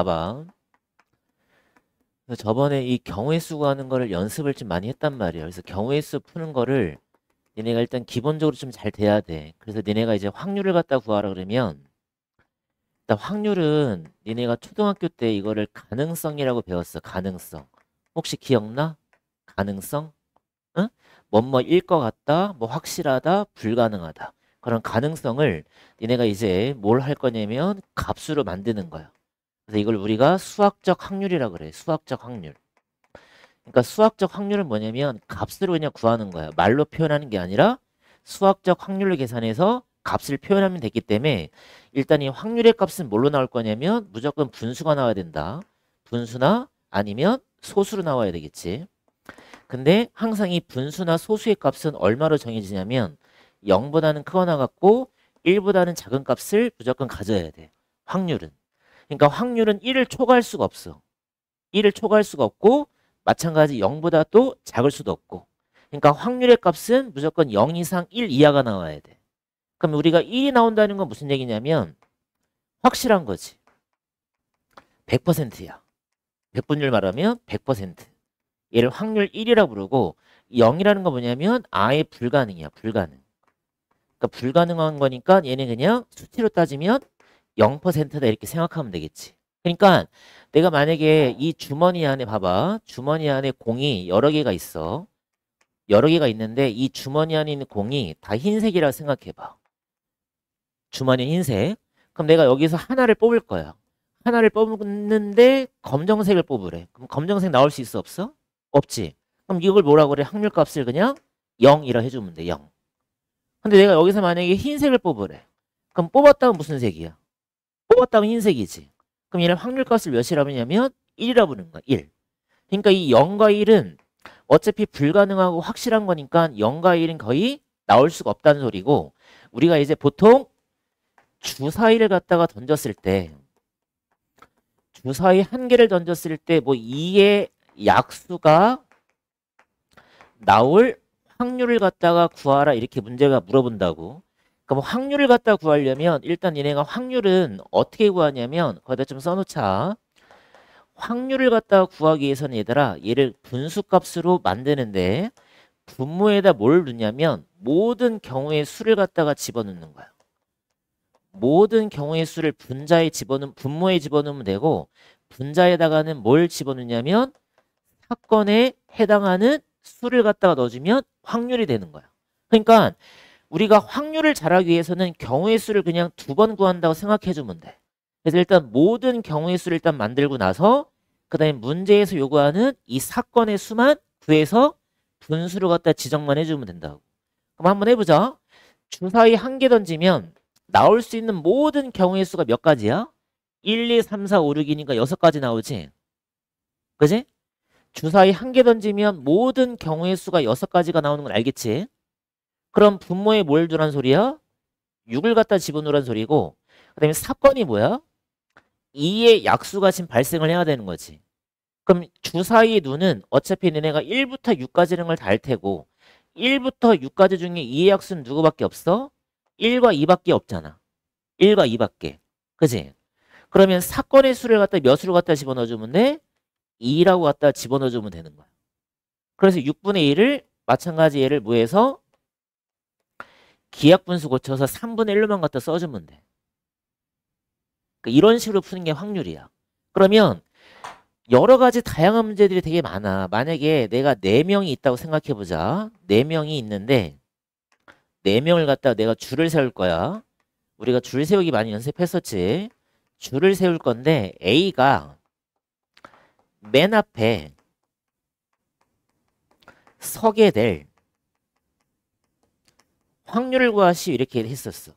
봐봐. 그래서 저번에 이 경우의 수 구하는 거를 연습을 좀 많이 했단 말이야. 그래서 경우의 수 푸는 거를 니네가 일단 기본적으로 좀 잘 돼야 돼. 그래서 니네가 이제 확률을 갖다 구하라 그러면 일단 확률은 니네가 초등학교 때 이거를 가능성이라고 배웠어. 가능성. 혹시 기억나? 가능성? 응? 뭐뭐일 것 같다, 뭐 확실하다, 불가능하다. 그런 가능성을 니네가 이제 뭘 할 거냐면 값으로 만드는 거야. 그래서 이걸 우리가 수학적 확률이라 그래. 수학적 확률. 그러니까 수학적 확률은 뭐냐면 값으로 그냥 구하는 거야. 말로 표현하는 게 아니라 수학적 확률을 계산해서 값을 표현하면 되기 때문에 일단 이 확률의 값은 뭘로 나올 거냐면 무조건 분수가 나와야 된다. 분수나 아니면 소수로 나와야 되겠지. 근데 항상 이 분수나 소수의 값은 얼마로 정해지냐면 0보다는 크거나 같고 1보다는 작은 값을 무조건 가져야 돼. 확률은. 그러니까 확률은 1을 초과할 수가 없어. 1을 초과할 수가 없고 마찬가지 0보다 또 작을 수도 없고. 그러니까 확률의 값은 무조건 0 이상 1 이하가 나와야 돼. 그럼 우리가 1이 나온다는 건 무슨 얘기냐면 확실한 거지. 100%야. 백분율 말하면 100%. 얘를 확률 1이라고 부르고 0이라는 건 뭐냐면 아예 불가능이야. 불가능. 그러니까 불가능한 거니까 얘는 그냥 수치로 따지면 0%다 이렇게 생각하면 되겠지. 그러니까 내가 만약에 이 주머니 안에 봐봐. 주머니 안에 공이 여러 개가 있어. 여러 개가 있는데 이 주머니 안에 있는 공이 다 흰색이라고 생각해봐. 주머니 흰색. 그럼 내가 여기서 하나를 뽑을 거야. 하나를 뽑는데 검정색을 뽑으래. 그럼 검정색 나올 수 있어 없어? 없지. 그럼 이걸 뭐라고 그래? 확률값을 그냥 0이라 해주면 돼. 0. 근데 내가 여기서 만약에 흰색을 뽑으래. 그럼 뽑았다면 무슨 색이야? 뽑았다면 흰색이지. 그럼 얘를 확률값을 몇이라고 하냐면 1이라고 부르는 거야. 1. 그러니까 이 0과 1은 어차피 불가능하고 확실한 거니까 0과 1은 거의 나올 수가 없다는 소리고 우리가 이제 보통 주사위를 갖다가 던졌을 때 주사위 한 개를 던졌을 때 뭐 2의 약수가 나올 확률을 갖다가 구하라 이렇게 문제가 물어본다고. 그럼 확률을 갖다 구하려면 일단 얘네가 확률은 어떻게 구하냐면 거기다 좀 써놓자. 확률을 갖다가 구하기 위해서는 얘들아 얘를 분수값으로 만드는데 분모에다 뭘 넣냐면 모든 경우의 수를 갖다가 집어넣는 거야. 모든 경우의 수를 분모에 집어넣으면 되고 분자에다가는 뭘 집어넣냐면 사건에 해당하는 수를 갖다가 넣어주면 확률이 되는 거야. 그러니까 우리가 확률을 잘하기 위해서는 경우의 수를 그냥 2번 구한다고 생각해주면 돼. 그래서 일단 모든 경우의 수를 일단 만들고 나서 그 다음에 문제에서 요구하는 이 사건의 수만 구해서 분수를 갖다 지정만 해주면 된다고. 그럼 한번 해보자. 주사위 한 개 던지면 나올 수 있는 모든 경우의 수가 몇 가지야? 1, 2, 3, 4, 5, 6이니까 6가지 나오지? 그지? 주사위 한 개 던지면 모든 경우의 수가 6가지가 나오는 걸 알겠지? 그럼 분모에 뭘 두란 소리야? 6을 갖다 집어넣으란 소리고 그 다음에 사건이 뭐야? 2의 약수가 지금 발생을 해야 되는 거지. 그럼 주사위의 누는 어차피 너네가 1부터 6까지는 걸 다 알 테고 1부터 6까지 중에 2의 약수는 누구밖에 없어? 1과 2밖에 없잖아. 1과 2밖에. 그지? 그러면 사건의 수를 갖다 몇으로 갖다 집어넣어주면 돼? 2라고 갖다 집어넣어주면 되는 거야. 그래서 6분의 1을 마찬가지 얘를 뭐해서 기하분수 고쳐서 3분의 1로만 갖다 써주면 돼. 그러니까 이런 식으로 푸는 게 확률이야. 그러면 여러 가지 다양한 문제들이 되게 많아. 만약에 내가 4명이 있다고 생각해보자. 4명이 있는데 4명을 갖다가 내가 줄을 세울 거야. 우리가 줄 세우기 많이 연습했었지. 줄을 세울 건데 A가 맨 앞에 서게 될 확률을 구하시오 이렇게 했었어.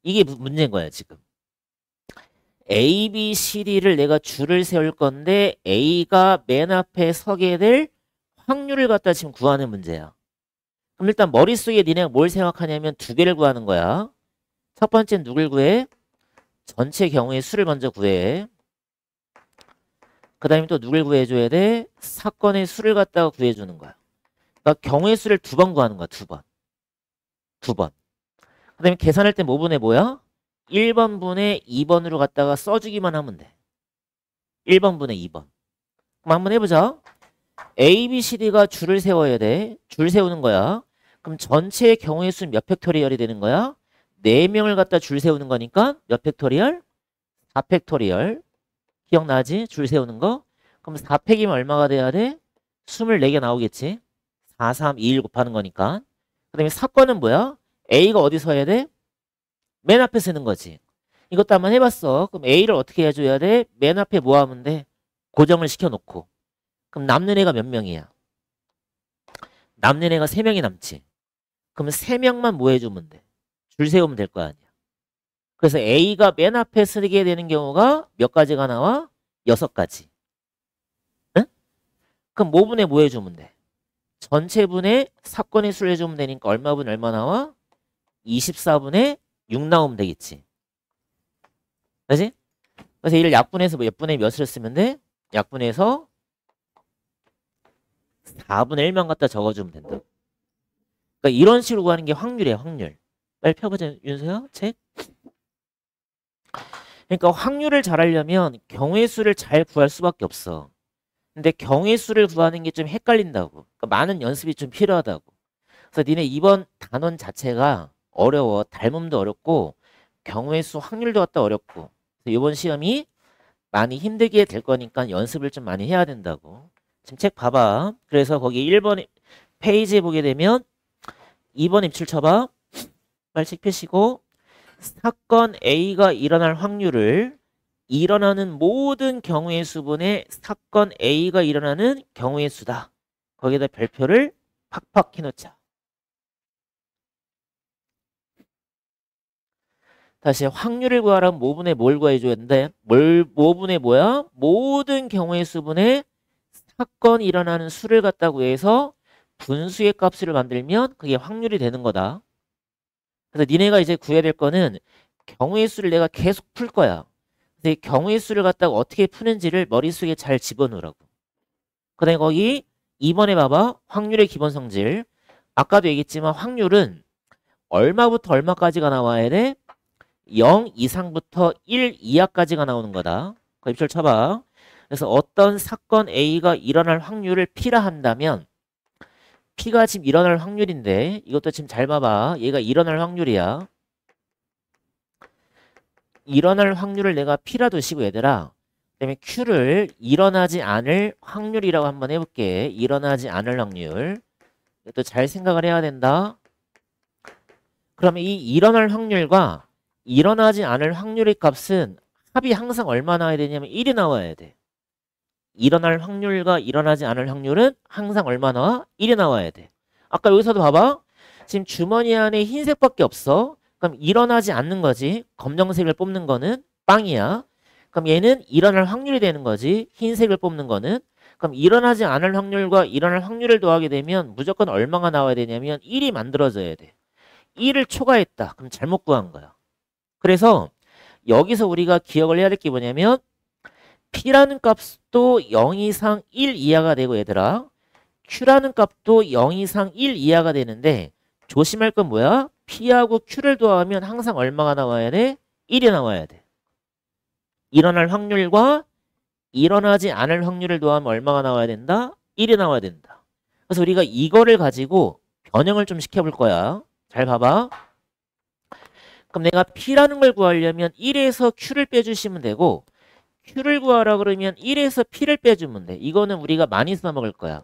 이게 문제인 거야 지금. A, B, C, D를 내가 줄을 세울 건데 A가 맨 앞에 서게 될 확률을 갖다 지금 구하는 문제야. 그럼 일단 머릿속에 니네가 뭘 생각하냐면 2개를 구하는 거야. 첫 번째는 누굴 구해? 전체 경우의 수를 먼저 구해. 그 다음에 또 누굴 구해줘야 돼? 사건의 수를 갖다가 구해주는 거야. 그러니까 경우의 수를 2번 구하는 거야. 2번. 2번. 그 다음에 계산할 때 뭐 분의 뭐야? 1번 분의 2번으로 갖다가 써주기만 하면 돼. 1번분의 2번. 그럼 한번 해보자. A, B, C, D가 줄을 세워야 돼. 줄 세우는 거야. 그럼 전체의 경우의 수는 몇 팩토리얼이 되는 거야? 4명을 갖다 줄 세우는 거니까 몇 팩토리얼? 4팩토리얼. 기억나지? 줄 세우는 거. 그럼 4팩이면 얼마가 돼야 돼? 24개 나오겠지? 4, 3, 2, 1 곱하는 거니까. 그 다음에 사건은 뭐야? A가 어디서 해야 돼? 맨 앞에 쓰는 거지. 이것도 한번 해봤어. 그럼 A를 어떻게 해줘야 돼? 맨 앞에 뭐 하면 돼? 고정을 시켜놓고. 그럼 남는 애가 몇 명이야? 남는 애가 3명이 남지. 그러면 3명만 뭐 해주면 돼? 줄 세우면 될 거 아니야. 그래서 A가 맨 앞에 쓰게 되는 경우가 몇 가지가 나와? 6가지. 응? 그럼 뭐분에 뭐 해주면 돼? 전체분의 사건의 수를 해주면 되니까 얼마분 얼마 나와? 24분의 6 나오면 되겠지. 그지? 그래서 이를 약분해서 몇 분의 몇을 쓰면 돼? 약분해서 4분의 1만 갖다 적어주면 된다. 그러니까 이런 식으로 구하는 게 확률이야, 확률. 빨리 펴보자, 윤서야. 책. 그러니까 확률을 잘 하려면 경우의 수를 잘 구할 수밖에 없어. 근데 경우의 수를 구하는 게 좀 헷갈린다고. 그러니까 많은 연습이 좀 필요하다고. 그래서 니네 이번 단원 자체가 어려워. 닮음도 어렵고 경우의 수 확률도 갖다 어렵고. 그래서 이번 시험이 많이 힘들게 될 거니까 연습을 좀 많이 해야 된다고. 지금 책 봐봐. 그래서 거기 1번 페이지에 보게 되면 2번 입출 쳐봐. 빨리 책 펴시고 사건 A가 일어날 확률을 일어나는 모든 경우의 수분의 사건 A가 일어나는 경우의 수다. 거기에다 별표를 팍팍 해놓자. 다시 확률을 구하라면 뭐분의 뭘 구해줘야 되는데 뭐분의 뭐야? 모든 경우의 수분의 사건이 일어나는 수를 갖다 구해서 분수의 값을 만들면 그게 확률이 되는 거다. 그래서 니네가 이제 구해야 될 거는 경우의 수를 내가 계속 풀 거야. 근데 경우의 수를 갖다가 어떻게 푸는지를 머릿속에 잘 집어넣으라고. 그 다음에 거기 2번에 봐봐. 확률의 기본 성질. 아까도 얘기했지만 확률은 얼마부터 얼마까지가 나와야 돼? 0 이상부터 1 이하까지가 나오는 거다. 그 입술 쳐봐. 그래서 어떤 사건 A가 일어날 확률을 P라 한다면 P가 지금 일어날 확률인데 이것도 지금 잘 봐봐. 얘가 일어날 확률이야. 일어날 확률을 내가 P라 두시고 얘들아. 그다음에 Q를 일어나지 않을 확률이라고 한번 해볼게. 일어나지 않을 확률. 이것도 잘 생각을 해야 된다. 그러면 이 일어날 확률과 일어나지 않을 확률의 값은 합이 항상 얼마 나와야 되냐면 1이 나와야 돼. 일어날 확률과 일어나지 않을 확률은 항상 얼마 나와? 1이 나와야 돼. 아까 여기서도 봐봐. 지금 주머니 안에 흰색밖에 없어. 그럼 일어나지 않는 거지. 검정색을 뽑는 거는 빵이야. 그럼 얘는 일어날 확률이 되는 거지. 흰색을 뽑는 거는. 그럼 일어나지 않을 확률과 일어날 확률을 더하게 되면 무조건 얼마가 나와야 되냐면 1이 만들어져야 돼. 1을 초과했다. 그럼 잘못 구한 거야. 그래서 여기서 우리가 기억을 해야 될 게 뭐냐면 P라는 값도 0 이상 1 이하가 되고 얘들아. Q라는 값도 0 이상 1 이하가 되는데 조심할 건 뭐야? P하고 Q를 더하면 항상 얼마가 나와야 돼? 1이 나와야 돼. 일어날 확률과 일어나지 않을 확률을 더하면 얼마가 나와야 된다? 1이 나와야 된다. 그래서 우리가 이거를 가지고 변형을 좀 시켜볼 거야. 잘 봐봐. 그럼 내가 P라는 걸 구하려면 1에서 Q를 빼주시면 되고 Q를 구하라 그러면 1에서 P를 빼주면 돼. 이거는 우리가 많이 써먹을 거야.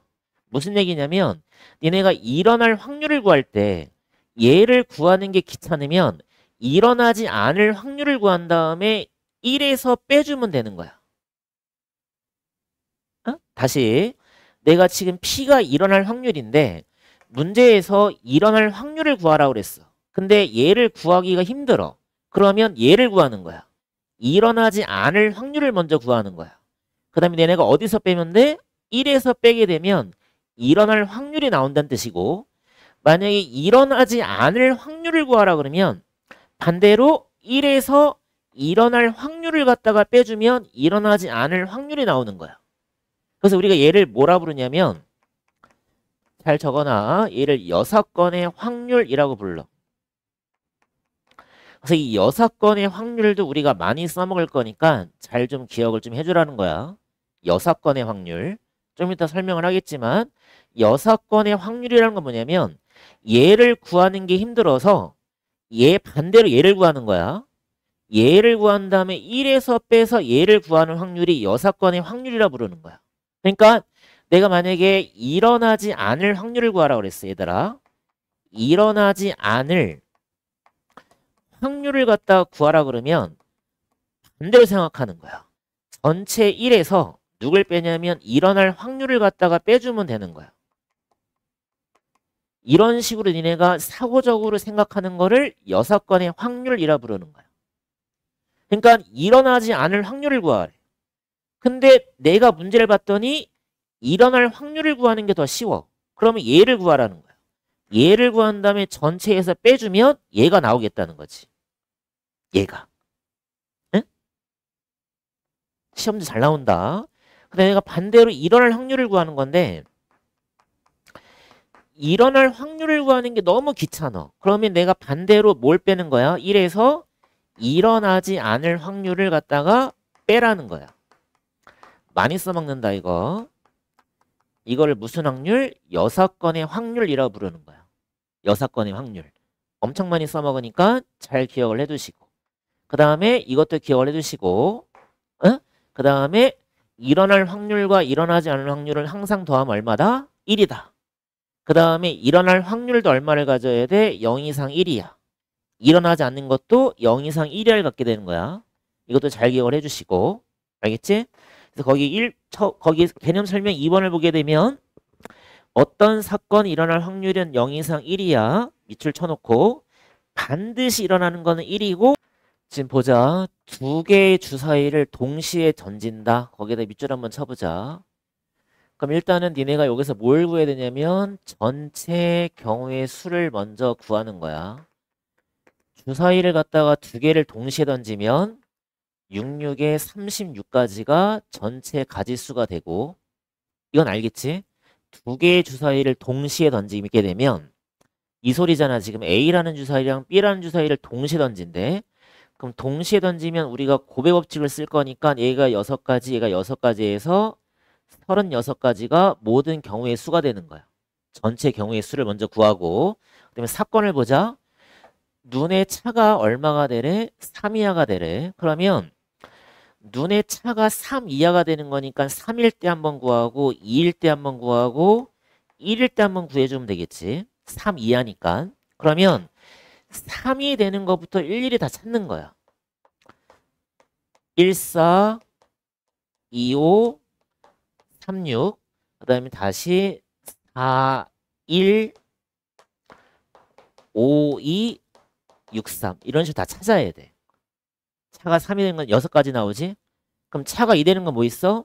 무슨 얘기냐면 니네가 일어날 확률을 구할 때 얘를 구하는 게 귀찮으면 일어나지 않을 확률을 구한 다음에 1에서 빼주면 되는 거야. 어? 다시 내가 지금 P가 일어날 확률인데 문제에서 일어날 확률을 구하라고 그랬어. 근데 얘를 구하기가 힘들어. 그러면 얘를 구하는 거야. 일어나지 않을 확률을 먼저 구하는 거야. 그 다음에 얘네가 어디서 빼면 돼? 1에서 빼게 되면 일어날 확률이 나온다는 뜻이고 만약에 일어나지 않을 확률을 구하라 그러면 반대로 1에서 일어날 확률을 갖다가 빼주면 일어나지 않을 확률이 나오는 거야. 그래서 우리가 얘를 뭐라 부르냐면 잘 적어놔. 얘를 6건의 확률이라고 불러. 그래서 이 6건의 확률도 우리가 많이 써먹을 거니까 잘 좀 기억을 좀 해주라는 거야. 6건의 확률. 좀 이따 설명을 하겠지만 6건의 확률이라는 건 뭐냐면 얘를 구하는 게 힘들어서 얘 반대로 얘를 구하는 거야. 얘를 구한 다음에 1에서 빼서 얘를 구하는 확률이 6건의 확률이라 부르는 거야. 그러니까 내가 만약에 일어나지 않을 확률을 구하라 그랬어, 얘들아. 일어나지 않을 확률을 갖다가 구하라 그러면 반대로 생각하는 거야. 전체 1에서 누굴 빼냐면 일어날 확률을 갖다가 빼주면 되는 거야. 이런 식으로 니네가 사고적으로 생각하는 거를 6건의 확률이라 부르는 거야. 그러니까 일어나지 않을 확률을 구하래. 근데 내가 문제를 봤더니 일어날 확률을 구하는 게 더 쉬워. 그러면 얘를 구하라는 거야. 얘를 구한 다음에 전체에서 빼주면 얘가 나오겠다는 거지. 얘가. 응? 시험도 잘 나온다. 근데 내가 반대로 일어날 확률을 구하는 건데 일어날 확률을 구하는 게 너무 귀찮아. 그러면 내가 반대로 뭘 빼는 거야? 1에서 일어나지 않을 확률을 갖다가 빼라는 거야. 많이 써먹는다 이거. 이거를 무슨 확률? 6건의 확률이라고 부르는 거야. 6건의 확률. 엄청 많이 써먹으니까 잘 기억을 해두시고. 그 다음에 이것도 기억을 해두시고. 그 다음에 일어날 확률과 일어나지 않을 확률을 항상 더하면 얼마다? 1이다. 그 다음에 일어날 확률도 얼마를 가져야 돼? 0 이상 1이야. 일어나지 않는 것도 0 이상 1이를 갖게 되는 거야. 이것도 잘 기억을 해주시고. 알겠지? 그래서 거기 개념 설명 2번을 보게 되면 어떤 사건이 일어날 확률은 0 이상 1이야. 밑줄 쳐놓고 반드시 일어나는 거는 1이고 지금 보자. 2개의 주사위를 동시에 던진다. 거기에다 밑줄 한번 쳐보자. 그럼 일단은 니네가 여기서 뭘 구해야 되냐면 전체 경우의 수를 먼저 구하는 거야. 주사위를 갖다가 2개를 동시에 던지면 66에 36가지가 전체 가지수가 되고 이건 알겠지? 2개의 주사위를 동시에 던지게 되면 이 소리잖아. 지금 A라는 주사위랑 B라는 주사위를 동시에 던진대. 그럼 동시에 던지면 우리가 곱의 법칙을 쓸 거니까 얘가 6가지, 얘가 6가지에서 36가지가 모든 경우의 수가 되는 거야. 전체 경우의 수를 먼저 구하고 그다음에 사건을 보자. 눈의 차가 얼마가 되래? 3 이하가 되래. 그러면 눈의 차가 3 이하가 되는 거니까 3일 때 한번 구하고 2일 때 한번 구하고 1일 때 한번 구해주면 되겠지. 3 이하니까. 그러면 3이 되는 것부터 일일이 다 찾는 거야. 14, 25, 36, 그 다음에 다시 4, 1, 5, 2, 6, 3 이런 식으로 다 찾아야 돼. 차가 3이 되는 건 6가지 나오지? 그럼 차가 2 되는 건 뭐 있어?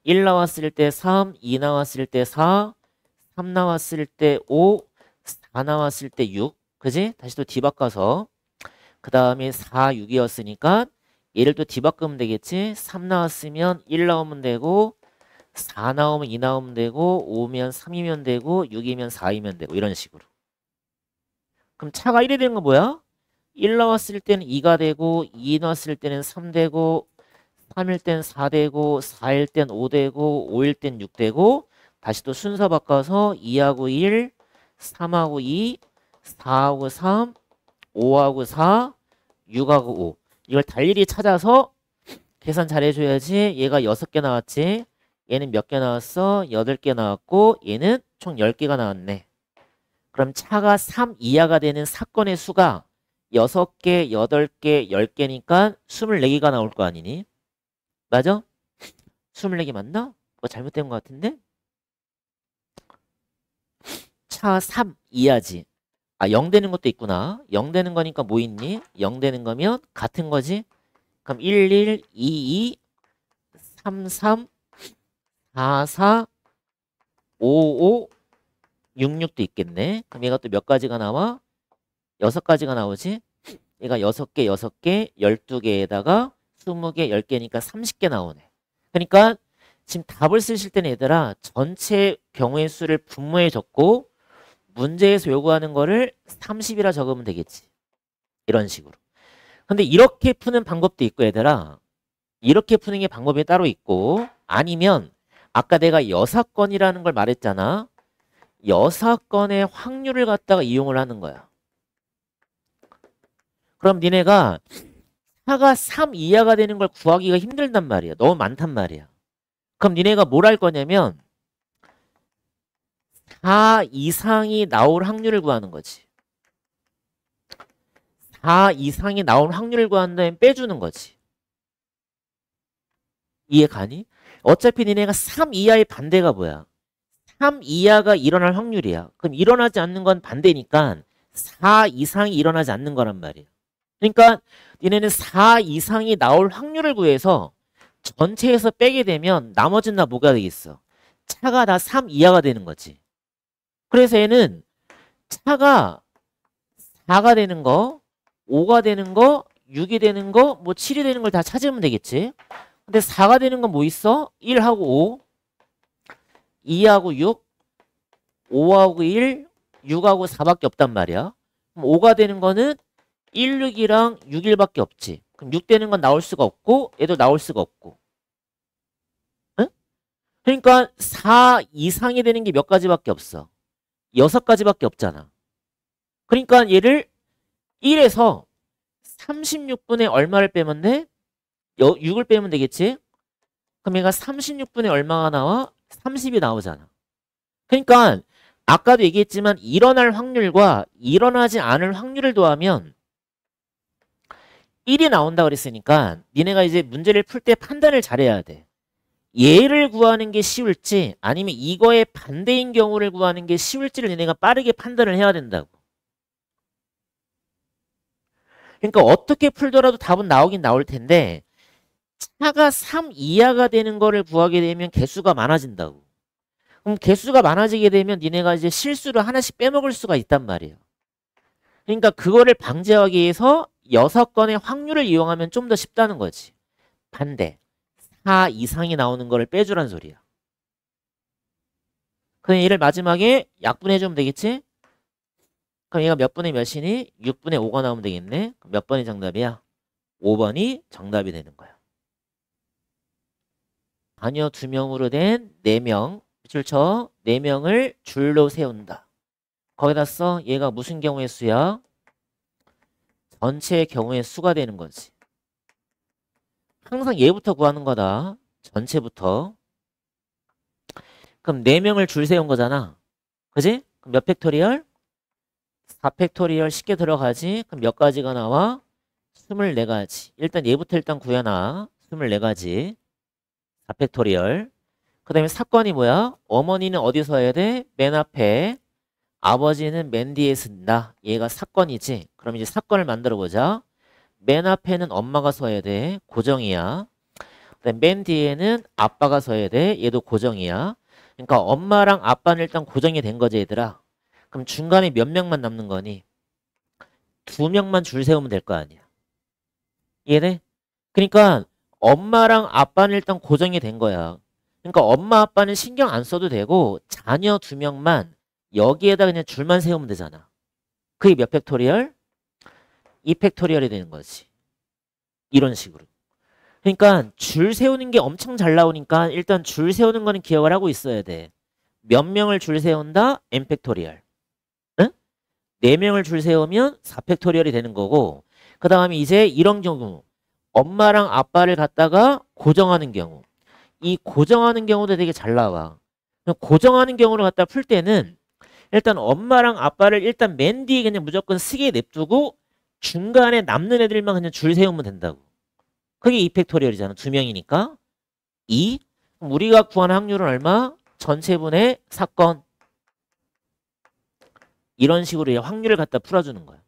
1 나왔을 때 3, 2 나왔을 때 4, 3 나왔을 때 5, 4 나왔을 때 6. 그지? 다시 또 뒤바꿔서 그 다음에 4, 6이었으니까 얘를 또 뒤바꾸면 되겠지? 3 나왔으면 1 나오면 되고 4 나오면 2 나오면 되고 5면 3이면 되고 6이면 4이면 되고 이런 식으로. 그럼 차가 1이 되는 건 뭐야? 1 나왔을 때는 2가 되고 2 나왔을 때는 3 되고 3일 땐 4 되고 4일 땐 5 되고 5일 땐 6 되고 다시 또 순서 바꿔서 2하고 1, 3하고 2, 4하고 3, 5하고 4, 6하고 5 이걸 달리 찾아서 계산 잘 해줘야지. 얘가 6개 나왔지. 얘는 몇 개 나왔어? 8개 나왔고 얘는 총 10개가 나왔네. 그럼 차가 3 이하가 되는 사건의 수가 6개, 8개, 10개니까 24개가 나올 거 아니니? 맞아? 24개 맞나? 뭐 잘못된 것 같은데? 차 3 이하지. 아, 0 되는 것도 있구나. 0 되는 거니까 뭐 있니? 0 되는 거면 같은 거지? 그럼 11, 22, 33, 44, 55, 66도 있겠네. 그럼 얘가 또 몇 가지가 나와? 6가지가 나오지? 얘가 6개, 6개, 12개에다가 20개, 10개니까 30개 나오네. 그러니까 지금 답을 쓰실 때는 얘들아 전체 경우의 수를 분모에 적고 문제에서 요구하는 거를 30이라 적으면 되겠지. 이런 식으로. 근데 이렇게 푸는 방법도 있고 얘들아. 이렇게 푸는 게 방법이 따로 있고 아니면 아까 내가 여사건이라는 걸 말했잖아. 여사건의 확률을 갖다가 이용을 하는 거야. 그럼 니네가 4가 3 이하가 되는 걸 구하기가 힘들단 말이야. 너무 많단 말이야. 그럼 니네가 뭘 할 거냐면 4 이상이 나올 확률을 구하는 거지. 4 이상이 나올 확률을 구한 다음에 빼주는 거지. 이해 가니? 어차피 니네가 3 이하의 반대가 뭐야? 3 이하가 일어날 확률이야. 그럼 일어나지 않는 건 반대니까 4 이상이 일어나지 않는 거란 말이야. 그러니까 니네는 4 이상이 나올 확률을 구해서 전체에서 빼게 되면 나머지는 다 뭐가 되겠어? 차가 다 3 이하가 되는 거지. 그래서 얘는 차가 4가 되는 거, 5가 되는 거, 6이 되는 거, 뭐 7이 되는 걸 다 찾으면 되겠지. 근데 4가 되는 건 뭐 있어? 1하고 5, 2하고 6, 5하고 1, 6하고 4밖에 없단 말이야. 그럼 5가 되는 거는 1, 6이랑 6, 1밖에 없지. 그럼 6 되는 건 나올 수가 없고 얘도 나올 수가 없고. 응? 그러니까 4 이상이 되는 게 몇 가지밖에 없어. 6가지밖에 없잖아. 그러니까 얘를 1에서 36분의 얼마를 빼면 돼? 6을 빼면 되겠지? 그럼 얘가 36분의 얼마가 나와? 30이 나오잖아. 그러니까 아까도 얘기했지만 일어날 확률과 일어나지 않을 확률을 더하면 1이 나온다 그랬으니까 니네가 이제 문제를 풀 때 판단을 잘해야 돼. 얘를 구하는 게 쉬울지 아니면 이거의 반대인 경우를 구하는 게 쉬울지를 니네가 빠르게 판단을 해야 된다고. 그러니까 어떻게 풀더라도 답은 나오긴 나올 텐데 차가 3 이하가 되는 거를 구하게 되면 개수가 많아진다고. 그럼 개수가 많아지게 되면 니네가 이제 실수를 하나씩 빼먹을 수가 있단 말이에요. 그러니까 그거를 방지하기 위해서 6건의 확률을 이용하면 좀 더 쉽다는 거지. 반대. 4 이상이 나오는 거를 빼주란 소리야. 그럼 얘를 마지막에 약분해주면 되겠지? 그럼 얘가 몇 분의 몇이니? 6분의 5가 나오면 되겠네. 그럼 몇 번이 정답이야? 5번이 정답이 되는 거야. 자녀 2명으로 된 4명. 밑줄 쳐. 4명을 줄로 세운다. 거기다 써. 얘가 무슨 경우의 수야? 전체의 경우의 수가 되는 거지. 항상 얘부터 구하는 거다. 전체부터. 그럼 4명을 줄 세운 거잖아. 그지? 그럼 몇 팩토리얼? 4팩토리얼 쉽게 들어가지. 그럼 몇 가지가 나와? 24가지. 일단 얘부터 일단 구해놔. 24가지. 4팩토리얼. 그 다음에 사건이 뭐야? 어머니는 어디서 해야 돼? 맨 앞에. 아버지는 맨 뒤에 쓴다. 얘가 사건이지. 그럼 이제 사건을 만들어 보자. 맨 앞에는 엄마가 서야 돼. 고정이야. 그다음에 맨 뒤에는 아빠가 서야 돼. 얘도 고정이야. 그러니까 엄마랑 아빠는 일단 고정이 된 거지 얘들아. 그럼 중간에 몇 명만 남는 거니? 2명만 줄 세우면 될 거 아니야. 이해돼? 그러니까 엄마랑 아빠는 일단 고정이 된 거야. 그러니까 엄마 아빠는 신경 안 써도 되고 자녀 2명만 여기에다 그냥 줄만 세우면 되잖아. 그게 몇 팩토리얼? 2팩토리얼이 되는 거지. 이런 식으로. 그러니까 줄 세우는 게 엄청 잘 나오니까 일단 줄 세우는 거는 기억을 하고 있어야 돼. 몇 명을 줄 세운다? n팩토리얼. 응? 4명을 줄 세우면 4팩토리얼이 되는 거고 그 다음에 이제 이런 경우 엄마랑 아빠를 갖다가 고정하는 경우 이 고정하는 경우도 되게 잘 나와. 고정하는 경우를 갖다 풀 때는 일단 엄마랑 아빠를 일단 맨 뒤에 그냥 무조건 쓰게 냅두고 중간에 남는 애들만 그냥 줄 세우면 된다고. 그게 2팩토리얼이잖아. 2명이니까. 2. 그럼 우리가 구한 확률은 얼마? 전체분의 사건. 이런 식으로 확률을 갖다 풀어주는 거야.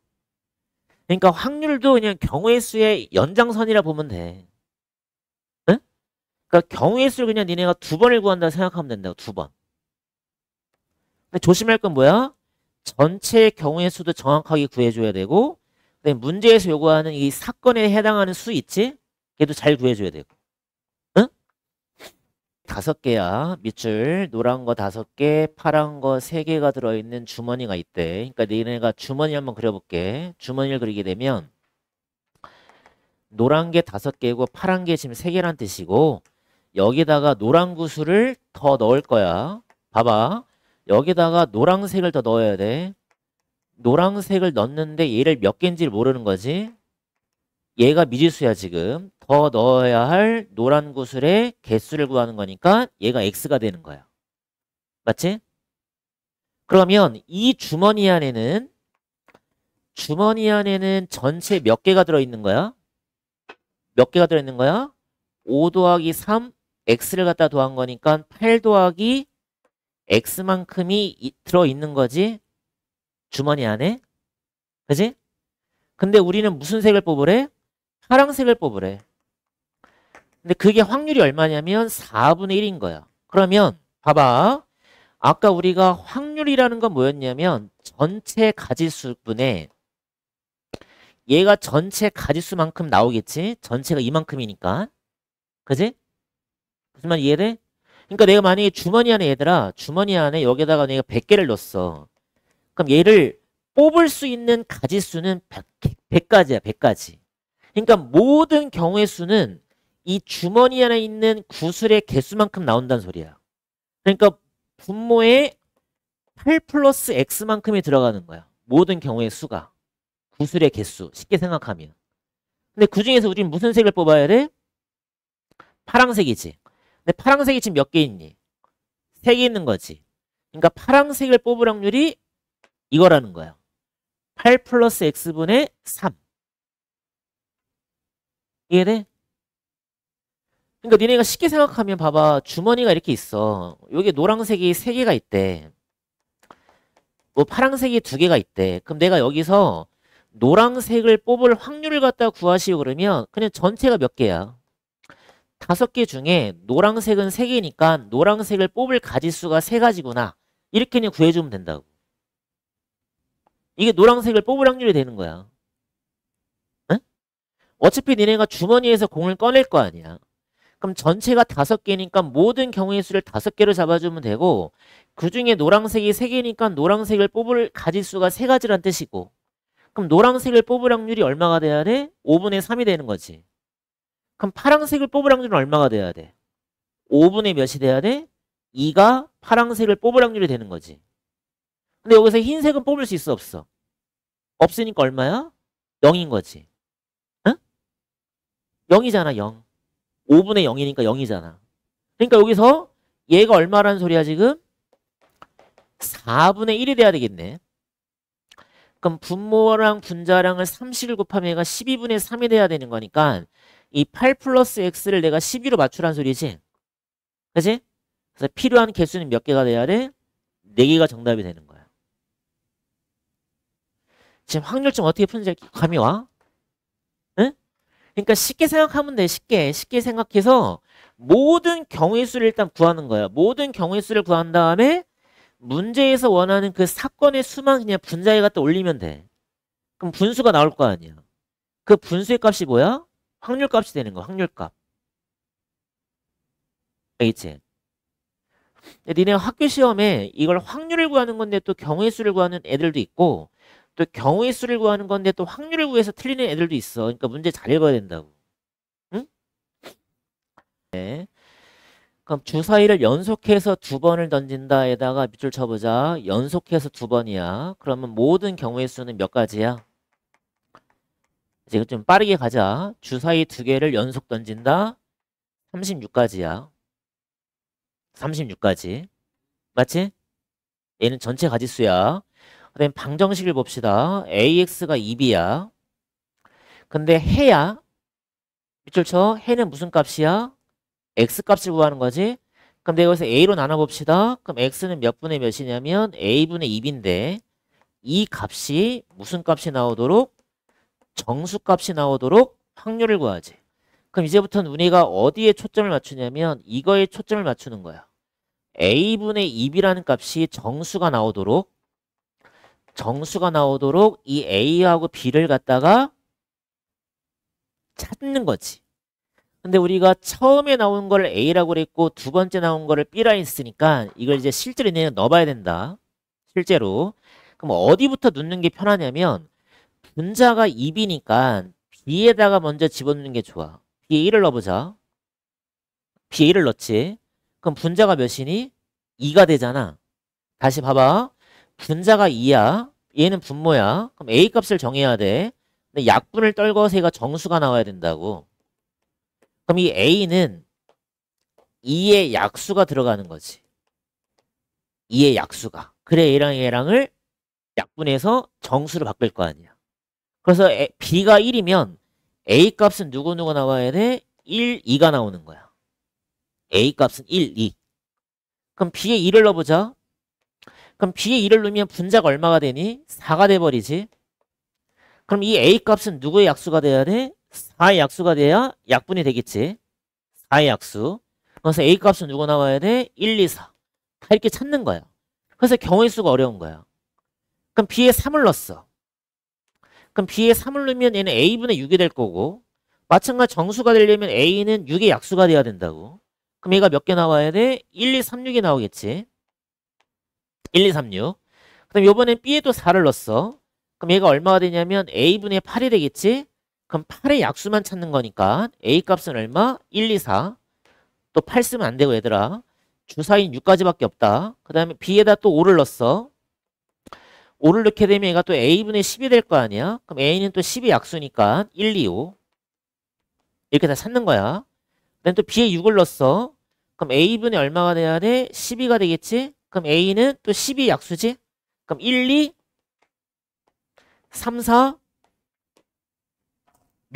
그러니까 확률도 그냥 경우의 수의 연장선이라 보면 돼. 응? 그러니까 경우의 수를 그냥 니네가 2번을 구한다고 생각하면 된다고. 2번. 근데 조심할 건 뭐야? 전체 경우의 수도 정확하게 구해줘야 되고 그다음에 문제에서 요구하는 이 사건에 해당하는 수 있지? 걔도 잘 구해줘야 되고. 응? 5개야. 밑줄 노란 거 5개, 파란 거 3개가 들어있는 주머니가 있대. 그러니까 너네가 주머니 한번 그려볼게. 주머니를 그리게 되면 노란 게 5개고 파란 게 지금 3개란 뜻이고 여기다가 노란 구슬을 더 넣을 거야. 봐봐. 여기다가 노란색을 더 넣어야 돼. 노란색을 넣는데 얘를 몇 개인지를 모르는 거지. 얘가 미지수야 지금. 더 넣어야 할 노란 구슬의 개수를 구하는 거니까 얘가 x가 되는 거야. 맞지? 그러면 이 주머니 안에는 전체 몇 개가 들어있는 거야? 몇 개가 들어있는 거야? 5 더하기 3 x를 갖다 더한 거니까 8 더하기 x만큼이 들어있는 거지. 주머니 안에. 그지? 근데 우리는 무슨 색을 뽑으래? 파란색을 뽑으래. 근데 그게 확률이 얼마냐면 4분의 1인 거야. 그러면 봐봐. 아까 우리가 확률이라는 건 뭐였냐면 전체 가지수분에 얘가 전체 가지수만큼 나오겠지? 전체가 이만큼이니까. 그지? 무슨 말 이해돼? 그러니까 내가 만약에 주머니 안에 얘들아 주머니 안에 여기다가 내가 100개를 넣었어. 그럼 얘를 뽑을 수 있는 가지수는 100가지야. 100가지. 그러니까 모든 경우의 수는 이 주머니 안에 있는 구슬의 개수만큼 나온다는 소리야. 그러니까 분모에 8 플러스 x만큼이 들어가는 거야. 모든 경우의 수가. 구슬의 개수. 쉽게 생각하면. 근데 그 중에서 우리는 무슨 색을 뽑아야 돼? 파란색이지. 근데 파란색이 지금 몇 개 있니? 3개 있는 거지. 그러니까 파란색을 뽑을 확률이 이거라는 거야. 8 플러스 x분의 3. 이해돼? 그러니까 니네가 쉽게 생각하면 봐봐. 주머니가 이렇게 있어. 여기 노란색이 3개가 있대. 뭐 파란색이 2개가 있대. 그럼 내가 여기서 노란색을 뽑을 확률을 갖다 구하시오 그러면 그냥 전체가 몇 개야? 5개 중에 노란색은 3개니까 노란색을 뽑을 가지수가 3가지구나. 이렇게 그냥 구해주면 된다고. 이게 노란색을 뽑을 확률이 되는 거야. 응? 어차피 니네가 주머니에서 공을 꺼낼 거 아니야. 그럼 전체가 5개니까 모든 경우의 수를 5개로 잡아주면 되고 그 중에 노란색이 3개니까 노란색을 뽑을 가지수가 3가지란 뜻이고 그럼 노란색을 뽑을 확률이 얼마가 돼야 돼? 5분의 3이 되는 거지. 그럼 파란색을 뽑을 확률은 얼마가 돼야 돼? 5분의 몇이 돼야 돼? 2가 파란색을 뽑을 확률이 되는 거지. 근데 여기서 흰색은 뽑을 수 있어 없어? 없으니까 얼마야? 0인 거지. 응? 0이잖아 0. 5분의 0이니까 0이잖아. 그러니까 여기서 얘가 얼마라는 소리야 지금? 4분의 1이 돼야 되겠네. 그럼 분모랑 분자량을 30을 곱하면 얘가 12분의 3이 돼야 되는 거니까 이 8 플러스 x를 내가 12로 맞추라는 소리지. 그치? 그래서 필요한 개수는 몇 개가 돼야 돼? 4개가 정답이 되는 거야. 지금 확률점 어떻게 푸는지 감이 와? 응? 그러니까 쉽게 생각하면 돼. 쉽게 생각해서 모든 경우의 수를 일단 구하는 거야. 모든 경우의 수를 구한 다음에 문제에서 원하는 그 사건의 수만 그냥 분자에 갖다 올리면 돼. 그럼 분수가 나올 거 아니야. 그 분수의 값이 뭐야? 확률 값이 되는 거야. 확률 값. 알겠지? 니네 학교 시험에 이걸 확률을 구하는 건데 또 경우의 수를 구하는 애들도 있고 또 경우의 수를 구하는 건데 또 확률을 구해서 틀리는 애들도 있어. 그러니까 문제 잘 읽어야 된다고. 응? 네. 그럼 주사위를 연속해서 2번을 던진다에다가 밑줄 쳐보자. 연속해서 2번이야. 그러면 모든 경우의 수는 몇 가지야? 이제 좀 빠르게 가자. 주사위 2개를 연속 던진다. 36가지야. 36가지. 맞지? 얘는 전체 가지수야. 그 다음에 방정식을 봅시다. AX가 2B야. 근데 해야 밑줄 쳐. 해는 무슨 값이야? X 값을 구하는 거지. 그럼 내가 여기서 A로 나눠봅시다. 그럼 X는 몇 분의 몇이냐면 A분의 2B인데 이 값이 무슨 값이 나오도록? 정수 값이 나오도록 확률을 구하지. 그럼 이제부터는 우리가 어디에 초점을 맞추냐면 이거에 초점을 맞추는 거야. A분의 2B라는 값이 정수가 나오도록 이 A하고 B를 갖다가 찾는 거지. 근데 우리가 처음에 나온 걸 A라고 그랬고 두 번째 나온 거를 B라 했으니까 이걸 이제 실제로 얘는 넣어봐야 된다. 실제로. 그럼 어디부터 넣는 게 편하냐면 분자가 2B니까 B에다가 먼저 집어넣는 게 좋아. B에 1을 넣어보자. B에 1을 넣지. 그럼 분자가 몇이니? 2가 되잖아. 다시 봐봐. 분자가 2야. 얘는 분모야. 그럼 A 값을 정해야 돼. 근데 약분을 떨궈서 얘가 정수가 나와야 된다고. 그럼 이 A는 2의 약수가 들어가는 거지. 2의 약수가. 그래 얘랑을 약분해서 정수로 바꿀 거 아니야. 그래서 B가 1이면 A 값은 누구 나와야 돼? 1, 2가 나오는 거야. A 값은 1, 2. 그럼 B에 2를 넣어보자. 그럼 B에 2를 넣으면 분자가 얼마가 되니? 4가 돼버리지. 그럼 이 A 값은 누구의 약수가 돼야 돼? 4의 약수가 돼야 약분이 되겠지. 4의 약수. 그래서 A 값은 누구 나와야 돼? 1, 2, 4. 다 이렇게 찾는 거야. 그래서 경우의 수가 어려운 거야. 그럼 B에 3을 넣었어. 그럼 B에 3을 넣으면 얘는 A분의 6이 될 거고 마찬가지 정수가 되려면 A는 6의 약수가 돼야 된다고. 그럼 얘가 몇 개 나와야 돼? 1, 2, 3, 6이 나오겠지. 1, 2, 3, 6. 그럼 요번엔 B에도 4를 넣었어. 그럼 얘가 얼마가 되냐면 A분의 8이 되겠지. 그럼 8의 약수만 찾는 거니까 A 값은 얼마? 1, 2, 4. 또 8 쓰면 안 되고 얘들아. 주사인 6까지밖에 없다. 그 다음에 B에다 또 5를 넣었어. 5를 넣게 되면 얘가 또 A분의 10이 될 거 아니야? 그럼 A는 또 10의 약수니까 1, 2, 5. 이렇게 다 찾는 거야. 그다음 또 B에 6을 넣었어. 그럼 A분의 얼마가 돼야 돼? 12가 되겠지? 그럼 A는 또 12의 약수지? 그럼 1, 2, 3, 4,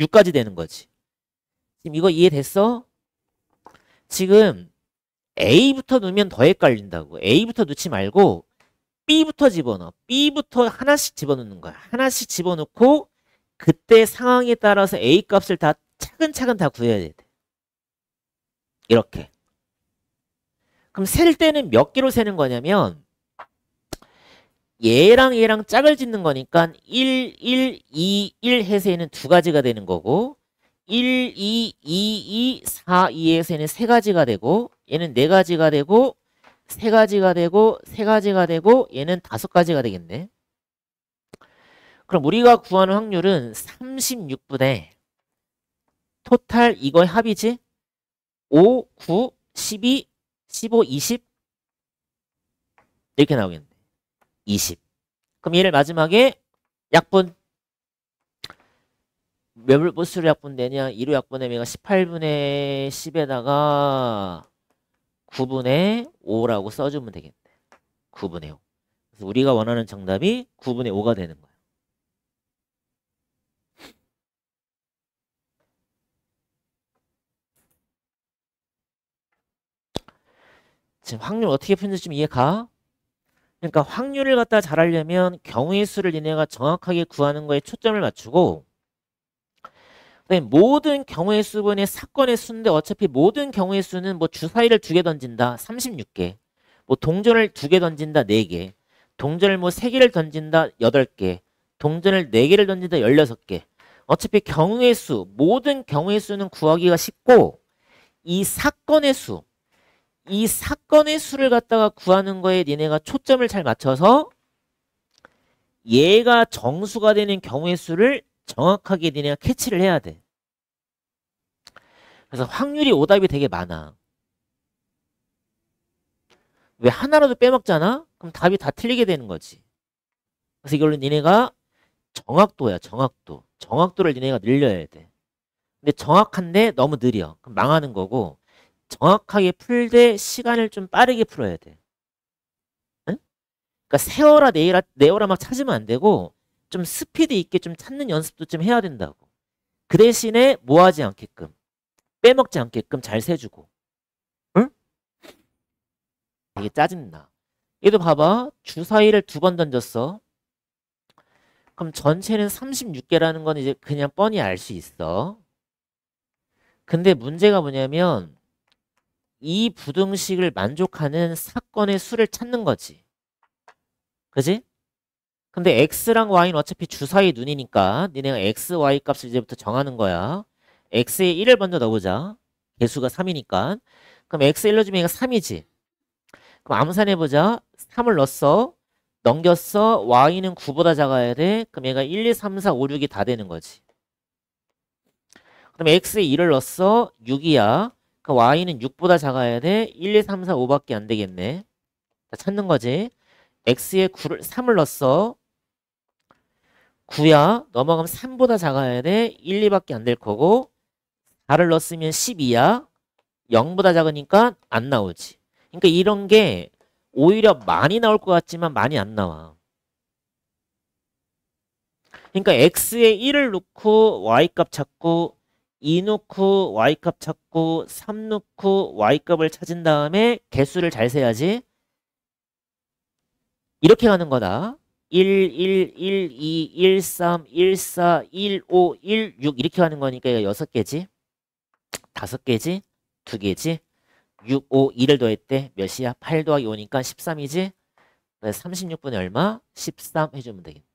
6까지 되는 거지. 지금 이거 이해됐어? 지금 A부터 넣으면 더 헷갈린다고. A부터 넣지 말고 B부터 집어넣어. B부터 하나씩 집어넣는 거야. 하나씩 집어넣고 그때 상황에 따라서 A 값을 다 차근차근 다 구해야 돼. 이렇게. 그럼 셀 때는 몇 개로 세는 거냐면 얘랑 짝을 짓는 거니까 1, 1, 2, 1 해서 얘는 두 가지가 되는 거고 1, 2, 2, 2, 4, 2에서 얘는 세 가지가 되고 얘는 네 가지가 되고 세 가지가 되고 세 가지가 되고 얘는 다섯 가지가 되겠네. 그럼 우리가 구하는 확률은 36분의 토탈 이거의 합이지? 5, 9, 12, 15, 20 이렇게 나오겠네. 20. 그럼 얘를 마지막에 약분 몇 보수로 약분되냐? 2로 약분되면 얘가 18분의 10에다가 9분의 5라고 써주면 되겠네. 9분의 5. 그래서 우리가 원하는 정답이 9분의 5가 되는 거야. 지금 확률 어떻게 푸는지 좀 이해가? 그러니까 확률을 갖다 잘 하려면 경우의 수를 얘네가 정확하게 구하는 거에 초점을 맞추고 모든 경우의 수분의 사건의 수인데 어차피 모든 경우의 수는 뭐 주사위를 2개 던진다 36개 뭐 동전을 2개 던진다 4개 동전을 뭐 3개를 던진다 8개 동전을 4개를 던진다 16개 어차피 경우의 수 모든 경우의 수는 구하기가 쉽고 이 사건의 수를 갖다가 구하는 거에 니네가 초점을 잘 맞춰서 얘가 정수가 되는 경우의 수를 정확하게 니네가 캐치를 해야 돼. 그래서 확률이 오답이 되게 많아. 왜 하나라도 빼먹잖아? 그럼 답이 다 틀리게 되는 거지. 그래서 이걸로 니네가 정확도야, 정확도. 정확도를 니네가 늘려야 돼. 근데 정확한데 너무 느려. 그럼 망하는 거고 정확하게 풀되 시간을 좀 빠르게 풀어야 돼. 응? 그러니까 세워라 내워라 막 찾으면 안 되고 좀 스피드 있게 좀 찾는 연습도 좀 해야 된다고. 그 대신에 뭐 하지 않게끔 빼먹지 않게끔 잘 세주고. 응? 되게 짜증나. 얘도 봐봐. 주사위를 2번 던졌어. 그럼 전체는 36개라는 건 이제 그냥 뻔히 알 수 있어. 근데 문제가 뭐냐면 이 부등식을 만족하는 사건의 수를 찾는 거지. 그지? 근데 x랑 y는 어차피 주사위 눈이니까 니네가 x, y 값을 이제부터 정하는 거야. x에 1을 먼저 넣어보자. 개수가 3이니까. 그럼 x 일러주면 얘가 3이지. 그럼 암산해보자. 3을 넣었어. 넘겼어. y는 9보다 작아야 돼. 그럼 얘가 1, 2, 3, 4, 5, 6이 다 되는 거지. 그럼 x에 1을 넣었어. 6이야. 그럼 y는 6보다 작아야 돼. 1, 2, 3, 4, 5밖에 안 되겠네. 자, 찾는 거지. x에 3을 넣었어. 9야. 넘어가면 3보다 작아야 돼. 1, 2밖에 안 될 거고. 4를 넣었으면 12야. 0보다 작으니까 안 나오지. 그러니까 이런 게 오히려 많이 나올 것 같지만 많이 안 나와. 그러니까 x에 1을 넣고 y값 찾고 2 넣고 y값 찾고 3 넣고 y값을 찾은 다음에 개수를 잘 세야지. 이렇게 가는 거다. 1, 1, 1, 2, 1, 3, 1, 4, 1, 5, 1, 6 이렇게 가는 거니까 이거 6개지. 5개지. 2개지. 6, 5, 2를 더했대. 몇이야? 8 더하기 5니까 13이지. 그래서 36분의 얼마? 13 해주면 되겠네.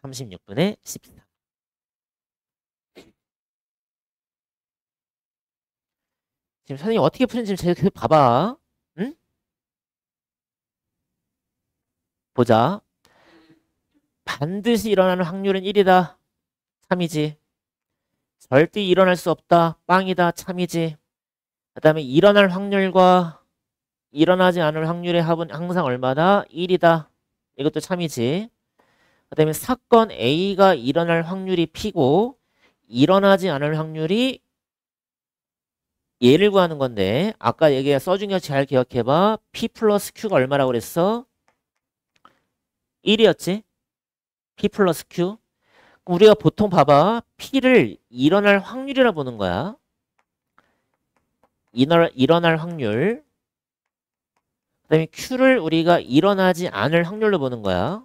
36분의 13. 지금 선생님 어떻게 푸는지 계속 봐봐. 응? 보자. 반드시 일어나는 확률은 1이다. 참이지. 절대 일어날 수 없다. 빵이다. 참이지. 그 다음에 일어날 확률과 일어나지 않을 확률의 합은 항상 얼마다? 1이다. 이것도 참이지. 그 다음에 사건 A가 일어날 확률이 P고 일어나지 않을 확률이 얘를 구하는 건데 아까 얘기 써준 거 잘 기억해봐. P 플러스 Q가 얼마라고 그랬어? 1이었지? P 플러스 Q. 우리가 보통 봐봐. P를 일어날 확률이라 보는 거야. 일어날 확률. 그 다음에 Q를 우리가 일어나지 않을 확률로 보는 거야.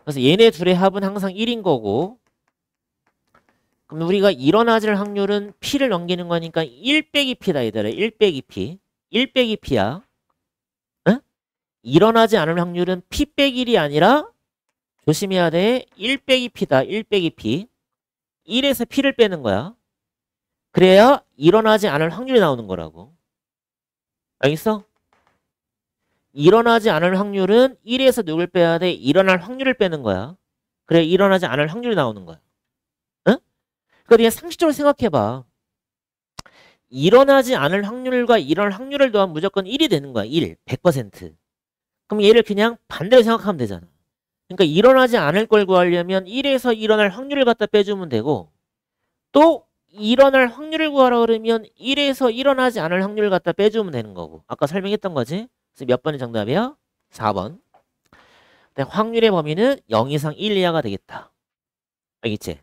그래서 얘네 둘의 합은 항상 1인 거고 그럼 우리가 일어나질 확률은 P를 넘기는 거니까 1 빼기 P다 얘들아. 1 빼기 P. 1 빼기 P야. 응? 일어나지 않을 확률은 P 빼기 1이 아니라 조심해야 돼. 1 빼기 P다. 1 빼기 P. 1에서 P를 빼는 거야. 그래야 일어나지 않을 확률이 나오는 거라고. 알겠어? 일어나지 않을 확률은 1에서 누굴 빼야 돼? 일어날 확률을 빼는 거야. 그래 일어나지 않을 확률이 나오는 거야. 응? 그러니까 그냥 상식적으로 생각해봐. 일어나지 않을 확률과 일어날 확률을 더하면 무조건 1이 되는 거야. 1. 100%. 그럼 얘를 그냥 반대로 생각하면 되잖아. 그러니까 일어나지 않을 걸 구하려면 1에서 일어날 확률을 갖다 빼주면 되고 또 일어날 확률을 구하라 그러면 1에서 일어나지 않을 확률을 갖다 빼주면 되는 거고. 아까 설명했던 거지. 그래서 몇 번이 정답이야? 4번. 확률의 범위는 0 이상 1 이하가 되겠다. 알겠지?